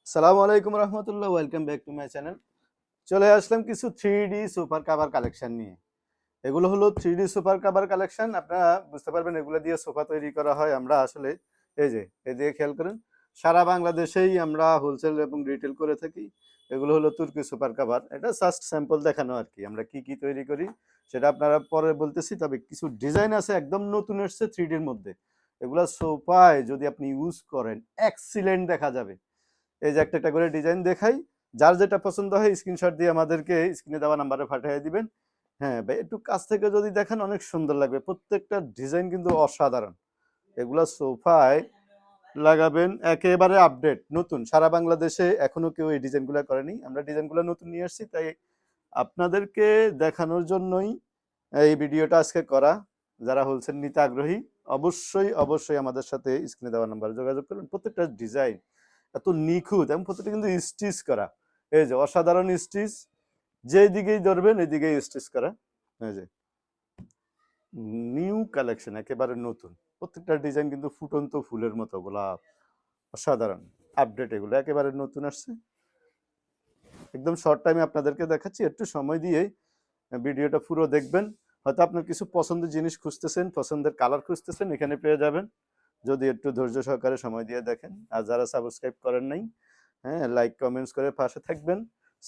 সালামু আলাইকুম রহমতুল্লাহ, welcome back to my channel. চলে আসলাম কিছু three D super cover collection নিয়ে। এগুলো হলো three D super cover collection. আপনারা বুঝতে পারবেন এগুলো দিয়ে সোফা তৈরি করা হয়। আমরা আসলে এই যে এদিকে খেয়াল করেন, সারা বাংলাদেশেই আমরা হোলসেল এবং রিটেল করে থাকি। এগুলো হলো তুর্কি সুপার কাভার। এটা জাস্ট স্যাম্পল দেখানো আর কি, আমরা কি কি তৈরি করি সেটা আপনারা পরে বলতেছি। তবে কিছু ডিজাইন আছে একদম নতুন এসছে থ্রি ডির মধ্যে। এগুলা সোফায় যদি আপনি ইউজ করেন এক্সিলেন্ট দেখা যাবে। এই যে একটা একটা করে ডিজাইন দেখাই, যার যেটা পছন্দ হয় স্ক্রিনশট দিয়ে আমাদেরকে স্ক্রিনে দেওয়া নাম্বারে পাঠিয়ে দিবেন। হ্যাঁ ভাই, একটু কাছ থেকে যদি দেখেন অনেক সুন্দর লাগবে, প্রত্যেকটা ডিজাইন কিন্তু অসাধারণ। এগুলা সোফায় লাগাবেন, একেবারে আপডেট নতুন, সারা বাংলাদেশে এখনো কেউ এই ডিজাইনগুলো করেনি। আমরা ডিজাইনগুলো নতুন নিয়ে আসছি, তাই আপনাদেরকে দেখানোর জন্যই এই ভিডিওটা আজকে করা। যারা হোলসেল নিতে আগ্রহী অবশ্যই অবশ্যই আমাদের সাথে স্ক্রিনে দেওয়া নাম্বারে যোগাযোগ করবেন। প্রত্যেকটা ডিজাইন এত নিখুঁত এবং প্রত্যেকটা কিন্তু স্টিচ করা। এই যে অসাধারণ স্টিচ, যেই দিকেই ধরবেন এই দিকেই স্টিচ করা। এই যে নিউ কালেকশন, একেবারে নতুন। প্রত্যেকটা ডিজাইন কিন্তু ফুটন্ত ফুলের মতো গোলাপ, অসাধারণ আপডেট। এগুলো একেবারে নতুন আসছে, একদম শর্ট টাইমে আপনাদেরকে দেখাচ্ছি। একটু সময় দিয়ে ভিডিওটা পুরো দেখবেন। হয়তো আপনার কিছু পছন্দের জিনিস খুঁজতেছেন, পছন্দের কালার খুঁজতেছেন, এখানে পেয়ে যাবেন যদি একটু ধৈর্য সহকারে সময় দিয়ে দেখেন। আর যারা সাবস্ক্রাইব করেন নাই, হ্যাঁ, লাইক কমেন্টস করে পাশে থাকবেন।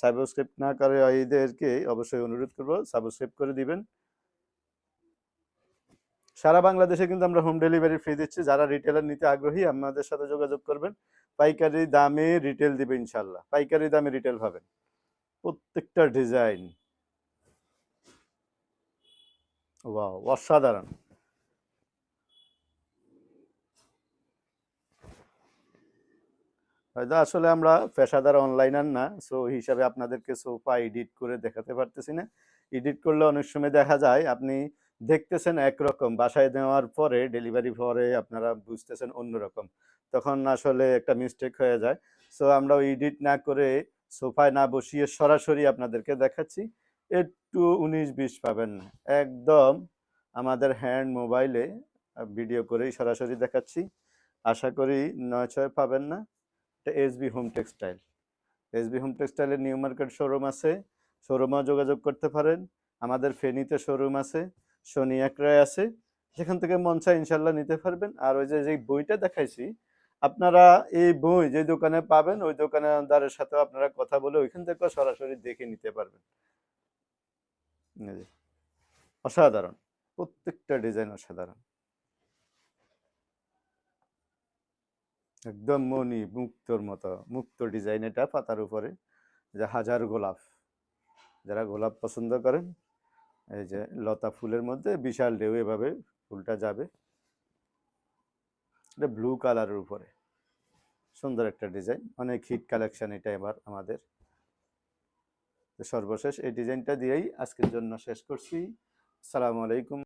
সাবস্ক্রাইব না করে এদেরকে অবশ্যই অনুরোধ করবো সাবস্ক্রাইব করে দিবেন। সারা বাংলাদেশে কিন্তু আমরা হোম ডেলিভারি ফ্রি দিচ্ছি। যারা রিটেলার নিতে আগ্রহী আমাদের সাথে যোগাযোগ করবেন। পাইকারি দামে রিটেল দিবে ইনশাল্লাহ, পাইকারি দামে রিটেল পাবেন। প্রত্যেকটা ডিজাইন ওয়াও, অসাধারণ। হয়তো আসলে আমরা পেশাদার অনলাইনার না, সো হিসাবে আপনাদেরকে সোফা এডিট করে দেখাতে পারতেছি না। এডিট করলে অনেক সময় দেখা যায় আপনি দেখতেছেন একরকম, বাসায় দেওয়ার পরে ডেলিভারি পরে আপনারা বুঝতেছেন অন্যরকম, তখন আসলে একটা মিস্টেক হয়ে যায়। সো আমরা এডিট না করে সোফায় না বসিয়ে সরাসরি আপনাদেরকে দেখাচ্ছি। একটু 19-20 পাবেন না, একদম আমাদের হ্যান্ড মোবাইলে ভিডিও করেই সরাসরি দেখাচ্ছি। আশা করি 9-6 পাবেন না। এটা SB home textile. SB home টেক্সটাইলের নিউ মার্কেট শোরুম আছে, শোরুমেও যোগাযোগ করতে পারেন। আমাদের ফেনীতে শোরুম আছে, শনি একরায় আছে, যেখান থেকে মন চায় ইনশাল্লাহ নিতে পারবেন। আর ওই যে যেই বইটা দেখাইছি, আপনারা এই বই যে দোকানে পাবেন ওই দোকানদারের সাথেও আপনারা কথা বলে ওইখান থেকেও সরাসরি দেখে নিতে পারবেন। এই যে অসাধারণ, প্রত্যেকটা ডিজাইন অসাধারণ, একদম মনি মুক্তোর মতো মুক্ত ডিজাইন। এটা পাতার উপরে যে হাজার গোলাপ, যারা গোলাপ পছন্দ করেন, এই যে লতা ফুলের মধ্যে বিশাল ঢেউ, এভাবে ফুলটা যাবে। এটা ব্লু কালারের উপরে সুন্দর একটা ডিজাইন, অনেক হিট কালেকশন এটা এবার আমাদের। সর্বশেষ এই ডিজাইনটা দিয়েই আজকের জন্য শেষ করছি। আসসালামু আলাইকুম।